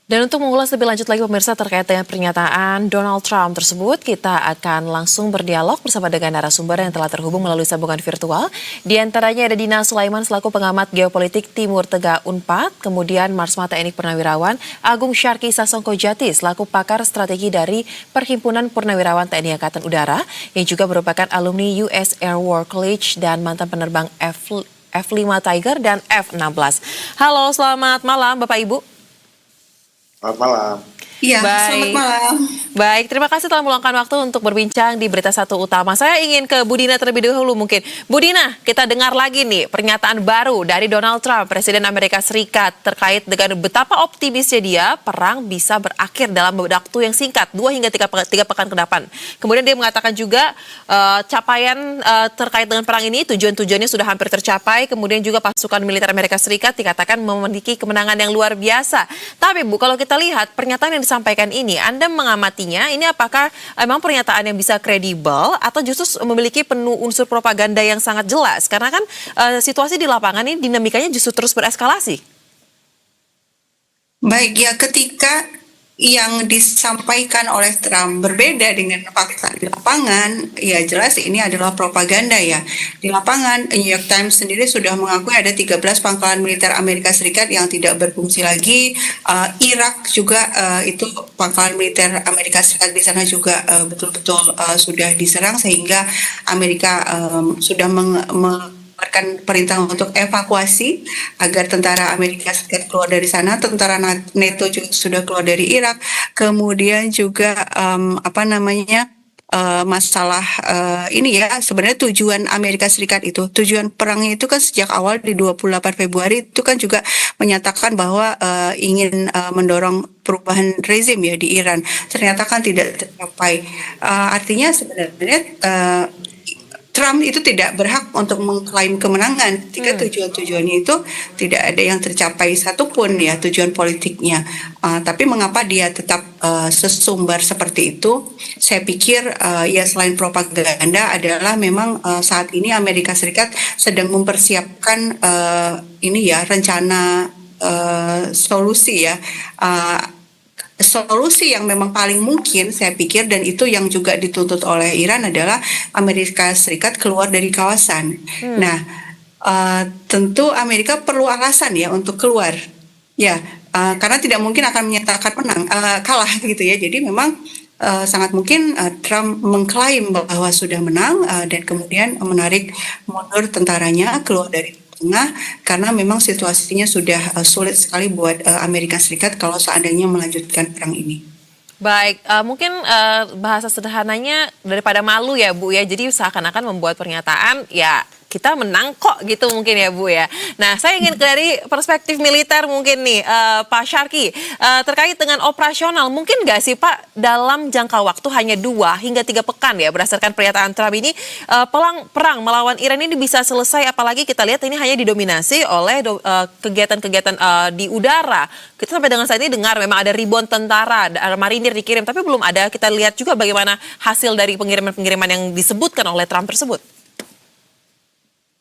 Dan untuk mengulas lebih lanjut lagi pemirsa terkait dengan pernyataan Donald Trump tersebut, kita akan langsung berdialog bersama dengan narasumber yang telah terhubung melalui sambungan virtual. Di antaranya ada Dina Sulaiman selaku pengamat geopolitik Timur Tengah Unpad, kemudian Marsma TNI Purnawirawan, Agung Syarki Sasongkojati selaku pakar strategi dari Perhimpunan Purnawirawan TNI Angkatan Udara, yang juga merupakan alumni US Air War College dan mantan penerbang F5 Tiger dan F-16. Halo, selamat malam Bapak Ibu. Selamat malam. Iya, selamat malam. Baik, terima kasih telah meluangkan waktu untuk berbincang di Berita Satu Utama. Saya ingin ke Bu Dina terlebih dahulu mungkin. Bu Dina, kita dengar lagi nih pernyataan baru dari Donald Trump, Presiden Amerika Serikat, terkait dengan betapa optimisnya dia perang bisa berakhir dalam waktu yang singkat, 2 hingga 3 pekan ke depan. Kemudian dia mengatakan juga capaian terkait dengan perang ini, tujuan-tujuannya sudah hampir tercapai. Kemudian juga pasukan militer Amerika Serikat dikatakan memiliki kemenangan yang luar biasa. Tapi Bu, kalau kita lihat pernyataan yang disampaikan ini, Anda mengamatinya, ini apakah memang pernyataan yang bisa kredibel atau justru memiliki penuh unsur propaganda yang sangat jelas? Karena kan situasi di lapangan ini dinamikanya justru terus bereskalasi. Baik, ya ketika yang disampaikan oleh Trump berbeda dengan fakta di lapangan, ya jelas ini adalah propaganda ya. Di lapangan, New York Times sendiri sudah mengakui ada 13 pangkalan militer Amerika Serikat yang tidak berfungsi lagi. Irak juga itu pangkalan militer Amerika Serikat di sana juga betul-betul sudah diserang sehingga Amerika sudah mengeluarkan perintah untuk evakuasi agar tentara Amerika Serikat keluar dari sana. Tentara NATO juga sudah keluar dari Irak. Kemudian juga masalah ini ya, sebenarnya tujuan Amerika Serikat itu, tujuan perangnya itu kan sejak awal di 28 Februari itu kan juga menyatakan bahwa ingin mendorong perubahan rezim ya di Iran. Ternyata kan tidak tercapai. Artinya sebenarnya Trump itu tidak berhak untuk mengklaim kemenangan ketika tujuan-tujuannya itu tidak ada yang tercapai satupun ya, tujuan politiknya. Tapi mengapa dia tetap sesumbar seperti itu? Saya pikir ya selain propaganda adalah memang saat ini Amerika Serikat sedang mempersiapkan ini ya rencana solusi ya. Solusi yang memang paling mungkin saya pikir, dan itu yang juga dituntut oleh Iran, adalah Amerika Serikat keluar dari kawasan. Nah, tentu Amerika perlu alasan ya untuk keluar, ya karena tidak mungkin akan menyatakan kalah gitu ya. Jadi memang sangat mungkin Trump mengklaim bahwa sudah menang dan kemudian menarik mundur tentaranya keluar dari tengah, karena memang situasinya sudah sulit sekali buat Amerika Serikat kalau seandainya melanjutkan perang ini. Baik, mungkin bahasa sederhananya daripada malu ya Bu ya, jadi seakan-akan membuat pernyataan ya kita menang kok gitu mungkin ya Bu ya. Nah, saya ingin dari perspektif militer mungkin nih Pak Syarki, terkait dengan operasional, mungkin nggak sih Pak dalam jangka waktu hanya 2 hingga 3 pekan ya berdasarkan pernyataan Trump ini, perang melawan Iran ini bisa selesai, apalagi kita lihat ini hanya didominasi oleh kegiatan-kegiatan di udara. Kita sampai dengan saat ini dengar memang ada ribuan tentara marinir dikirim, tapi belum ada kita lihat juga bagaimana hasil dari pengiriman-pengiriman yang disebutkan oleh Trump tersebut.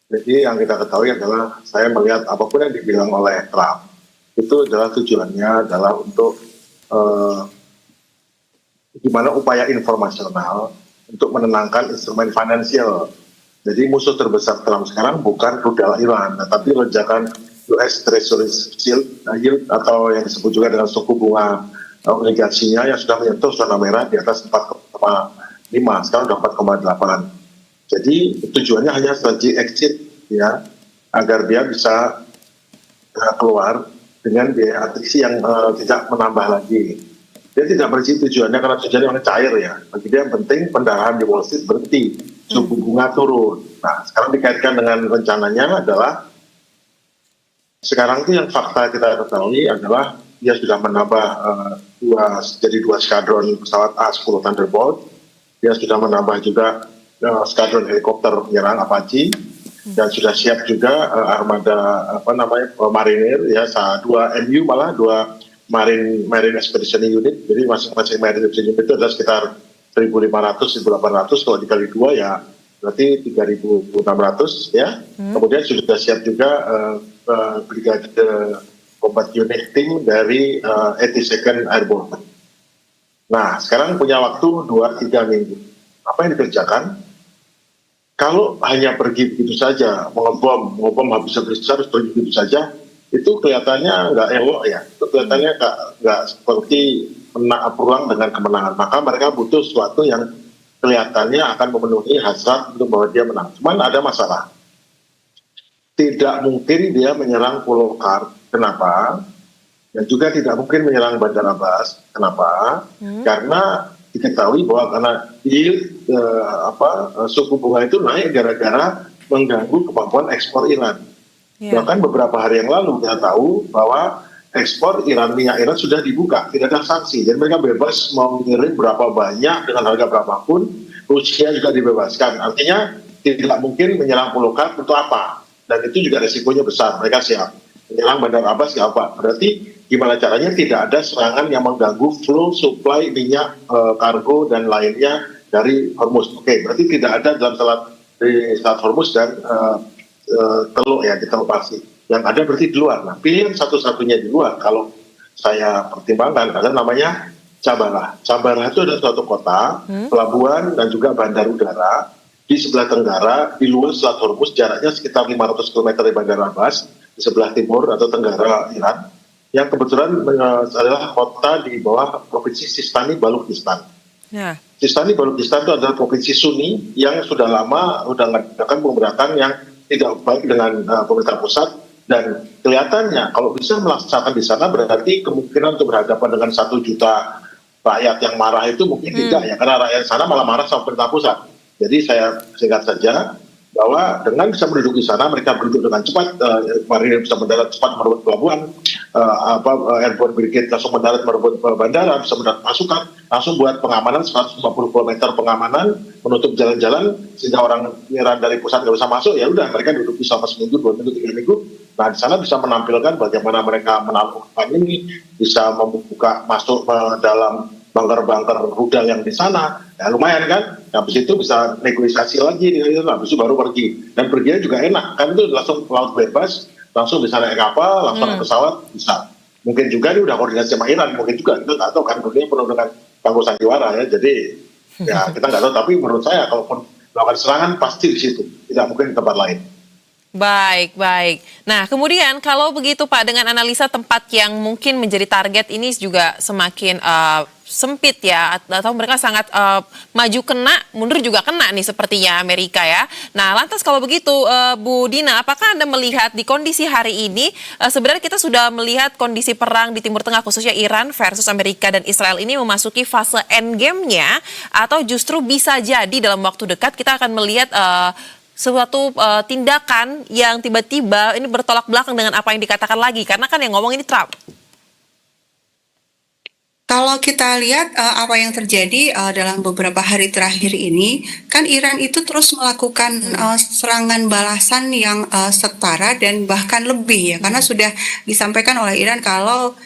Jadi yang kita ketahui adalah, saya melihat apapun yang dibilang oleh Trump itu adalah tujuannya adalah untuk gimana upaya informasional untuk menenangkan instrumen finansial. Jadi musuh terbesar Trump sekarang bukan rudal Iran, tapi lonjakan US Treasury Yield atau yang disebut juga dengan suku bunga obligasinya yang sudah menyentuh zona merah di atas 4,5, sekarang sudah 4,8. Jadi tujuannya hanya strategi exit ya, agar dia bisa keluar dengan biaya atriksi yang tidak menambah lagi. Dia tidak bersih tujuannya karena tujuannya yang cair ya. Bagi dia yang penting pendarahan di Wall Street berhenti, suku bunga turun. Nah, sekarang dikaitkan dengan rencananya adalah sekarang itu yang fakta kita ketahui adalah dia sudah menambah jadi 2 skadron pesawat A-10 Thunderbolt. Dia sudah menambah juga skadron helikopter penyerang Apache, dan sudah siap juga armada marinir ya, 2 MU malah 2 Marine Expedition Unit. Jadi masing-masing Marine Expedition Unit itu adalah sekitar 1.500 1.800, kalau dikali 2 ya berarti 3.600 ya. Kemudian sudah siap juga Brigade Combat Unit Team dari 82nd Airborne. Nah, sekarang punya waktu 2-3 minggu. Apa yang dikerjakan? Kalau hanya pergi begitu saja, mengebom habis-habisan harus pergi begitu saja, itu kelihatannya nggak elok ya. Itu kelihatannya nggak seperti pulang dengan kemenangan. Maka mereka butuh sesuatu yang kelihatannya akan memenuhi hasrat untuk bahwa dia menang. Cuman ada masalah. Tidak mungkin dia menyerang Pulau Kar. Kenapa? Dan juga tidak mungkin menyerang Bandar Abbas. Kenapa? Karena diketahui bahwa karena yield suku bunga itu naik gara-gara mengganggu kemampuan ekspor Iran. Bahkan beberapa hari yang lalu kita tahu bahwa ekspor minyak Iran sudah dibuka, tidak ada sanksi. Jadi mereka bebas mau mengirim berapa banyak dengan harga berapapun. Rusia juga dibebaskan. Artinya tidak mungkin menyerang Pulau Kar untuk apa? Dan itu juga resikonya besar. Mereka siap menyerang Bandar Abbas nggak apa. Berarti gimana caranya tidak ada serangan yang mengganggu flow supply minyak, kargo dan lainnya dari Hormuz. Oke, berarti tidak ada dalam Selat Hormuz dan Teluk ya di Teluk Parsi. Yang ada berarti di luar. Nah, pilihan satu-satunya di luar kalau saya pertimbangkan ada namanya Cabarah. Cabarah itu ada suatu kota, pelabuhan dan juga bandar udara di sebelah tenggara, di luar Selat Hormuz, jaraknya sekitar 500 km dari Bandar Abbas, di sebelah timur atau tenggara Iran, yang kebetulan adalah kota di bawah provinsi Sistani Balukistan. Sistani Balukistan itu adalah provinsi Sunni yang sudah lama mengadakan pemberontakan yang tidak baik dengan pemerintah pusat, dan kelihatannya kalau bisa melaksanakan di sana berarti kemungkinan untuk berhadapan dengan 1 juta rakyat yang marah itu mungkin tidak ya, karena rakyat sana malah marah sama pemerintah pusat. Jadi saya singkat saja bahwa dengan bisa menduduki sana, mereka berduduk dengan cepat, marinir bisa mendarat cepat merebut pelabuhan, Airborne Brigade langsung mendarat merebut bandara, bisa mendarat pasukan, langsung buat pengamanan 150 km pengamanan, menutup jalan-jalan sehingga orang Iran dari pusat nggak bisa masuk. Ya udah, mereka duduk selama seminggu, 2 minggu, 3 minggu. Nah, di sana bisa menampilkan bagaimana mereka menaklukkan ini, bisa membuka masuk dalam bangker-bangker rudal yang di sana. Ya lumayan kan, habis itu bisa negosiasi lagi, habis itu baru pergi. Dan perginya juga enak, kan itu langsung laut bebas, langsung bisa naik kapal, langsung naik pesawat, bisa. Mungkin juga ini udah koordinasi sama Iran, mungkin juga, kita nggak tahu kan, dunia penuh dengan tangguh sandiwara ya, jadi ya kita nggak tahu, tapi menurut saya kalaupun melakukan serangan pasti di situ, tidak mungkin di tempat lain. Baik, baik. Nah, kemudian kalau begitu Pak, dengan analisa tempat yang mungkin menjadi target ini juga semakin sempit ya, atau mereka sangat maju kena, mundur juga kena nih sepertinya Amerika ya. Nah, lantas kalau begitu Bu Dina, apakah Anda melihat di kondisi hari ini sebenarnya kita sudah melihat kondisi perang di Timur Tengah khususnya Iran versus Amerika dan Israel ini memasuki fase endgame-nya, atau justru bisa jadi dalam waktu dekat kita akan melihat suatu tindakan yang tiba-tiba ini bertolak belakang dengan apa yang dikatakan lagi, karena kan yang ngomong ini Trump. Kalau kita lihat apa yang terjadi dalam beberapa hari terakhir ini, kan Iran itu terus melakukan serangan balasan yang setara dan bahkan lebih ya, karena sudah disampaikan oleh Iran kalau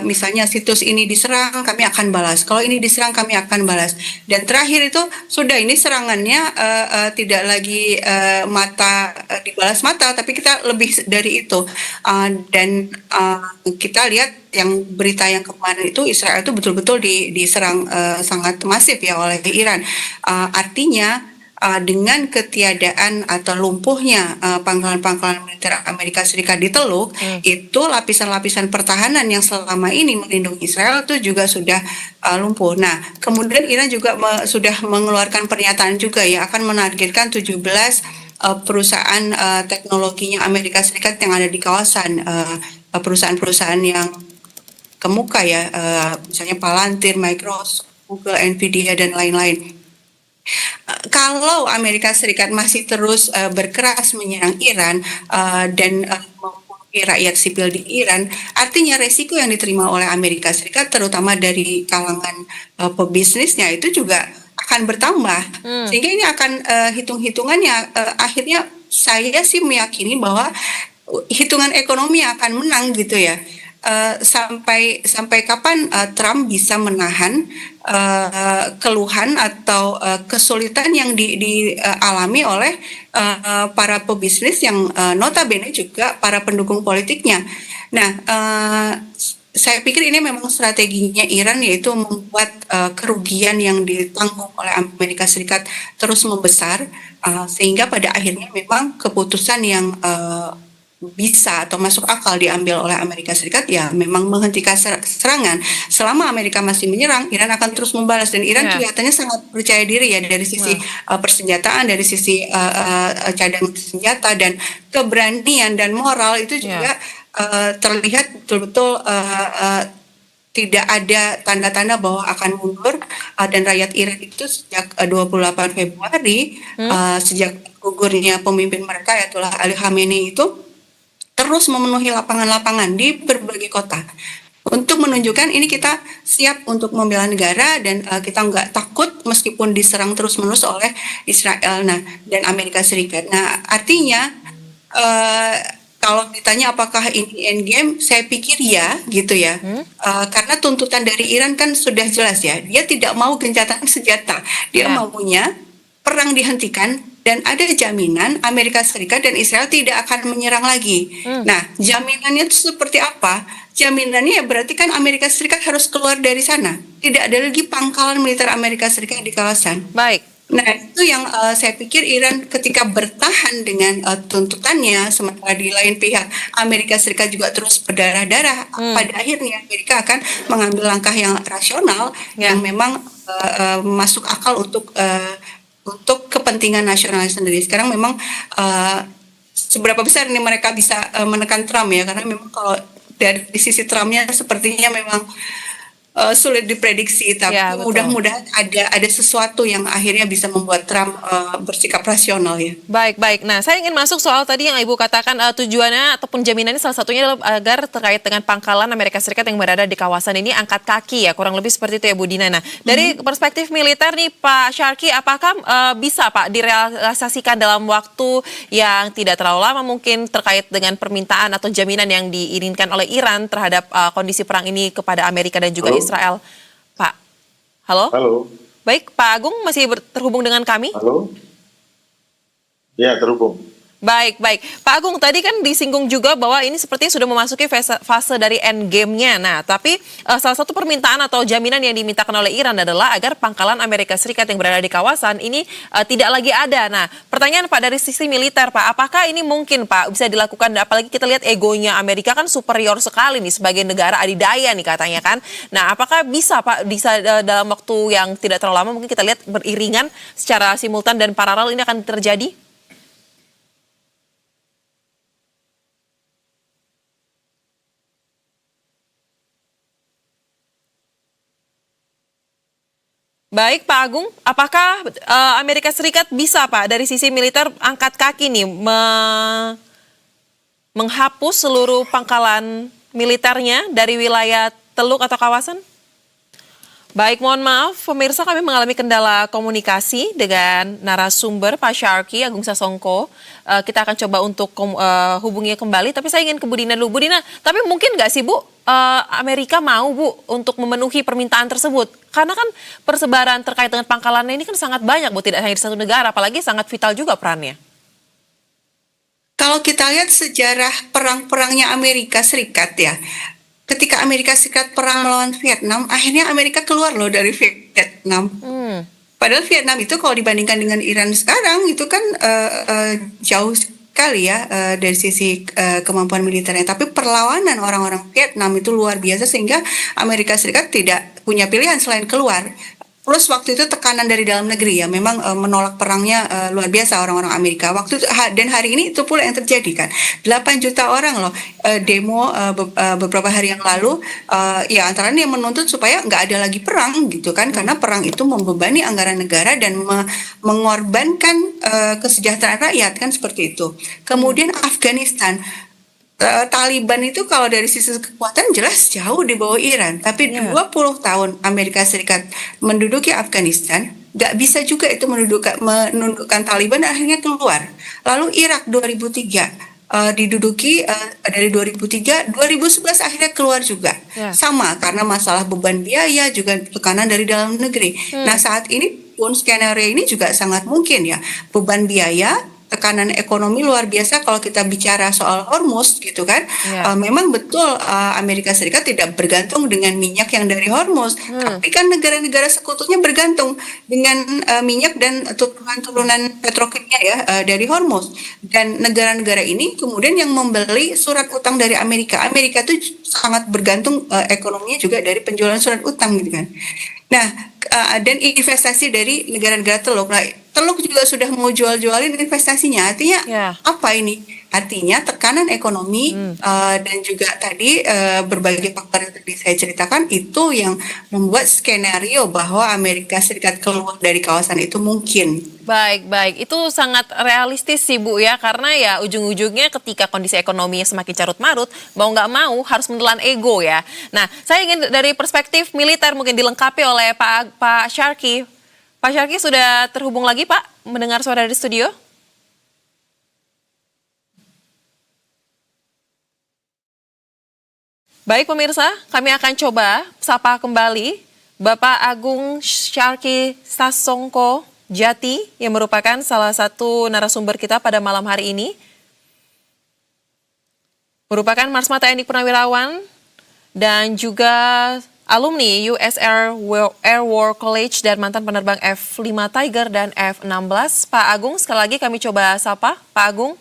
misalnya situs ini diserang, kami akan balas. Kalau ini diserang, kami akan balas. Dan terakhir itu sudah ini serangannya tidak lagi dibalas mata, tapi kita lebih dari itu. Dan kita lihat yang berita yang kemarin itu Israel itu betul-betul diserang sangat masif ya oleh Iran. Artinya dengan ketiadaan atau lumpuhnya pangkalan-pangkalan militer Amerika Serikat di Teluk, itu lapisan-lapisan pertahanan yang selama ini melindungi Israel itu juga sudah lumpuh. Nah, kemudian Iran juga sudah mengeluarkan pernyataan juga ya, akan menargetkan 17 perusahaan teknologinya Amerika Serikat yang ada di kawasan, perusahaan-perusahaan yang kemuka ya, misalnya Palantir, Microsoft, Google, Nvidia, dan lain-lain. Kalau Amerika Serikat masih terus berkeras menyerang Iran dan membunuh rakyat sipil di Iran, artinya resiko yang diterima oleh Amerika Serikat, terutama dari kalangan pebisnisnya, itu juga akan bertambah. Sehingga ini akan hitung-hitungannya, akhirnya saya sih meyakini bahwa hitungan ekonomi akan menang gitu ya. Sampai kapan Trump bisa menahan keluhan atau kesulitan yang dialami oleh para pebisnis yang notabene juga para pendukung politiknya. Nah, saya pikir ini memang strateginya Iran, yaitu membuat kerugian yang ditanggung oleh Amerika Serikat terus membesar, sehingga pada akhirnya memang keputusan yang bisa atau masuk akal diambil oleh Amerika Serikat ya memang menghentikan serangan. Selama Amerika masih menyerang, Iran akan terus membalas, dan Iran Ya. kelihatannya sangat percaya diri ya dari sisi persenjataan, dari sisi cadangan senjata dan keberanian dan moral itu Ya. juga terlihat betul-betul tidak ada tanda-tanda bahwa akan mundur, dan rakyat Iran itu sejak 28 Februari sejak gugurnya pemimpin mereka Ayatollah Ali Khamenei itu terus memenuhi lapangan-lapangan di berbagai kota untuk menunjukkan ini kita siap untuk membela negara, dan kita nggak takut meskipun diserang terus-menerus oleh Israel dan Amerika Serikat. Nah, artinya kalau ditanya apakah ini endgame, saya pikir ya, gitu ya. Karena tuntutan dari Iran kan sudah jelas ya, dia tidak mau gencatan senjata, dia Ya. maunya perang dihentikan dan ada jaminan Amerika Serikat dan Israel tidak akan menyerang lagi. Nah, jaminannya itu seperti apa? Jaminannya ya berarti kan Amerika Serikat harus keluar dari sana. Tidak ada lagi pangkalan militer Amerika Serikat di kawasan. Baik. Nah, itu yang saya pikir Iran ketika bertahan dengan tuntutannya, sementara di lain pihak Amerika Serikat juga terus berdarah-darah, pada akhirnya Amerika akan mengambil langkah yang rasional, Ya. yang memang masuk akal untuk kepentingan nasional sendiri. Sekarang memang seberapa besar ini mereka bisa menekan Trump ya, karena memang kalau dari sisi Trumpnya sepertinya memang sulit diprediksi, tapi Ya, betul. mudah-mudahan ada sesuatu yang akhirnya bisa membuat Trump bersikap rasional ya. Baik, baik. Nah, saya ingin masuk soal tadi yang Ibu katakan tujuannya ataupun jaminannya salah satunya adalah agar terkait dengan pangkalan Amerika Serikat yang berada di kawasan ini angkat kaki ya, kurang lebih seperti itu ya Bu Dina. Nah, dari perspektif militer nih Pak Syarki, apakah bisa Pak direalisasikan dalam waktu yang tidak terlalu lama mungkin terkait dengan permintaan atau jaminan yang diinginkan oleh Iran terhadap kondisi perang ini kepada Amerika dan juga Halo? Israel? Pak, halo? Halo, Baik, Pak Agung masih terhubung dengan kami? halo. Ya, terhubung. Baik, baik. Pak Agung, tadi kan disinggung juga bahwa ini sepertinya sudah memasuki fase dari end game-nya. Nah, tapi salah satu permintaan atau jaminan yang dimintakan oleh Iran adalah agar pangkalan Amerika Serikat yang berada di kawasan ini tidak lagi ada. Nah, pertanyaan Pak dari sisi militer, Pak, apakah ini mungkin, Pak, bisa dilakukan? Apalagi kita lihat egonya Amerika kan superior sekali nih sebagai negara adidaya nih katanya kan. Nah, apakah bisa, Pak, bisa dalam waktu yang tidak terlalu lama mungkin kita lihat beriringan secara simultan dan paralel ini akan terjadi? Baik Pak Agung, apakah Amerika Serikat bisa Pak dari sisi militer angkat kaki nih menghapus seluruh pangkalan militernya dari wilayah Teluk atau kawasan? Baik, mohon maaf pemirsa, kami mengalami kendala komunikasi dengan narasumber Pak Syarki Agung Sasongko. Kita akan coba untuk hubungi kembali, tapi saya ingin ke Bu Dina dulu. Bu Dina, tapi mungkin nggak sih Bu, Amerika mau Bu untuk memenuhi permintaan tersebut? Karena kan persebaran terkait dengan pangkalannya ini kan sangat banyak Bu, tidak hanya di satu negara, apalagi sangat vital juga perannya. Kalau kita lihat sejarah perang-perangnya Amerika Serikat ya, ketika Amerika Serikat perang melawan Vietnam, akhirnya Amerika keluar loh dari Vietnam. Padahal Vietnam itu kalau dibandingkan dengan Iran sekarang itu kan jauh sekali ya dari sisi kemampuan militernya. Tapi perlawanan orang-orang Vietnam itu luar biasa sehingga Amerika Serikat tidak punya pilihan selain keluar. Plus waktu itu tekanan dari dalam negeri ya, memang menolak perangnya luar biasa orang-orang Amerika. Waktu itu, dan hari ini itu pula yang terjadi kan. 8 juta orang loh demo beberapa hari yang lalu, ya antara ini yang menuntut supaya nggak ada lagi perang gitu kan, karena perang itu membebani anggaran negara dan mengorbankan kesejahteraan rakyat kan seperti itu. Kemudian Afghanistan. Taliban itu kalau dari sisi kekuatan jelas jauh di bawah Iran. Tapi 20 tahun Amerika Serikat menduduki Afghanistan, nggak bisa juga itu menundukkan Taliban, akhirnya keluar. Lalu Irak 2003 diduduki dari 2003, 2011 akhirnya keluar juga. Sama karena masalah beban biaya juga tekanan dari dalam negeri. Nah saat ini pun skenario ini juga sangat mungkin ya, beban biaya tekanan ekonomi luar biasa kalau kita bicara soal Hormuz gitu kan. Ya. Memang betul Amerika Serikat tidak bergantung dengan minyak yang dari Hormuz, tapi kan negara-negara sekutunya bergantung dengan minyak dan turunan-turunan petrokimia ya dari Hormuz. Dan negara-negara ini kemudian yang membeli surat utang dari Amerika. Amerika itu sangat bergantung ekonominya juga dari penjualan surat utang gitu kan. Nah, dan investasi dari negara-negara Teluk. Nah, Teluk juga sudah mau jual-jualin investasinya. Artinya Ya. apa ini? Artinya tekanan ekonomi dan juga tadi berbagai faktor yang tadi saya ceritakan itu yang membuat skenario bahwa Amerika Serikat keluar dari kawasan itu mungkin. Baik. Itu sangat realistis sih Bu ya, karena ya ujung-ujungnya ketika kondisi ekonominya semakin carut-marut, mau nggak mau harus menelan ego ya. Nah, saya ingin dari perspektif militer mungkin dilengkapi oleh Pak Syarki. Pak Syarki sudah terhubung lagi Pak, mendengar suara dari studio? Baik pemirsa, kami akan coba sapa kembali Bapak Agung Syarki Sasongko Jati yang merupakan salah satu narasumber kita pada malam hari ini. Merupakan Marsma TNI Purnawirawan dan juga alumni US Air War College dan mantan penerbang F-5 Tiger dan F-16. Pak Agung, sekali lagi kami coba sapa. Pak Agung.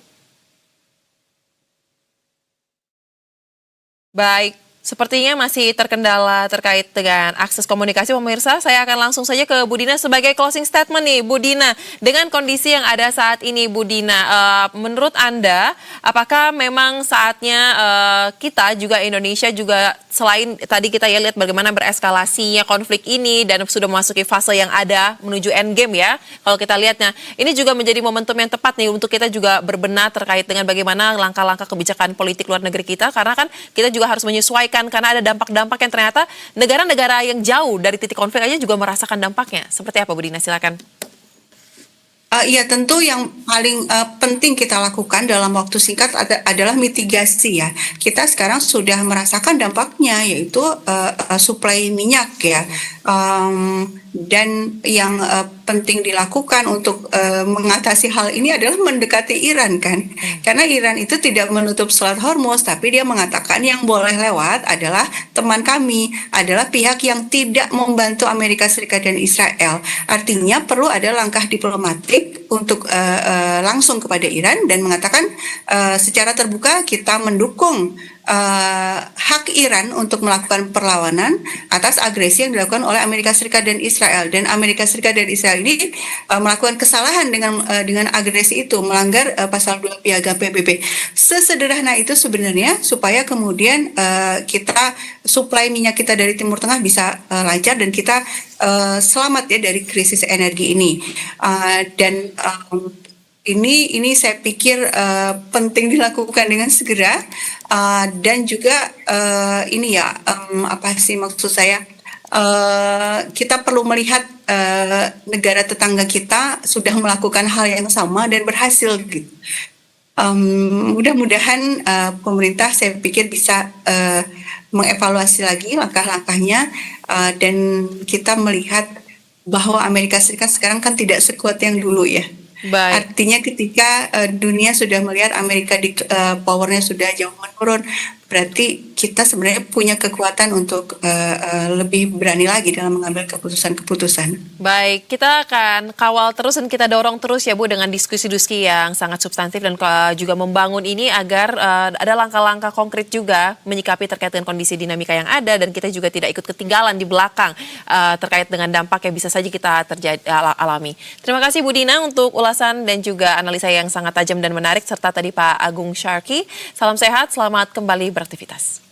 Baik, sepertinya masih terkendala terkait dengan akses komunikasi pemirsa. Saya akan langsung saja ke Bu Dina sebagai closing statement nih. Bu Dina, dengan kondisi yang ada saat ini Bu Dina, menurut Anda apakah memang saatnya kita juga Indonesia juga selain tadi kita ya lihat bagaimana bereskalasinya konflik ini dan sudah memasuki fase yang ada menuju endgame ya. Kalau kita lihatnya, ini juga menjadi momentum yang tepat nih untuk kita juga berbenah terkait dengan bagaimana langkah-langkah kebijakan politik luar negeri kita, karena kan kita juga harus menyesuaikan karena ada dampak-dampak yang ternyata negara-negara yang jauh dari titik konflik aja juga merasakan dampaknya. Seperti apa Bu Dina? Silakan. Ya tentu yang paling penting kita lakukan dalam waktu singkat adalah mitigasi ya. Kita sekarang sudah merasakan dampaknya yaitu suplai minyak ya. Dan yang penting dilakukan untuk mengatasi hal ini adalah mendekati Iran kan. Karena Iran itu tidak menutup Selat Hormuz, tapi dia mengatakan yang boleh lewat adalah teman kami, adalah pihak yang tidak membantu Amerika Serikat dan Israel. Artinya perlu ada langkah diplomatik untuk langsung kepada Iran dan mengatakan secara terbuka kita mendukung hak Iran untuk melakukan perlawanan atas agresi yang dilakukan oleh Amerika Serikat dan Israel. Dan Amerika Serikat dan Israel ini melakukan kesalahan dengan agresi itu, melanggar pasal 2 Piagam PBB. Sesederhana itu sebenarnya supaya kemudian kita suplai minyak kita dari Timur Tengah bisa lancar dan kita selamat ya dari krisis energi ini. Ini saya pikir penting dilakukan dengan segera dan juga ini ya apa sih maksud saya, kita perlu melihat negara tetangga kita sudah melakukan hal yang sama dan berhasil gitu. Mudah-mudahan pemerintah saya pikir bisa mengevaluasi lagi langkah-langkahnya dan kita melihat bahwa Amerika Serikat sekarang kan tidak sekuat yang dulu ya. Baik. Artinya ketika dunia sudah melihat Amerika powernya sudah jauh menurun, berarti kita sebenarnya punya kekuatan untuk lebih berani lagi dalam mengambil keputusan-keputusan. Baik, kita akan kawal terus dan kita dorong terus ya Bu dengan diskusi-diskusi yang sangat substantif dan juga membangun ini agar ada langkah-langkah konkret juga menyikapi terkait dengan kondisi dinamika yang ada dan kita juga tidak ikut ketinggalan di belakang terkait dengan dampak yang bisa saja kita alami. Terima kasih Bu Dina untuk ulasan dan juga analisa yang sangat tajam dan menarik serta tadi Pak Agung Syarki. Salam sehat, selamat kembali beraktivitas.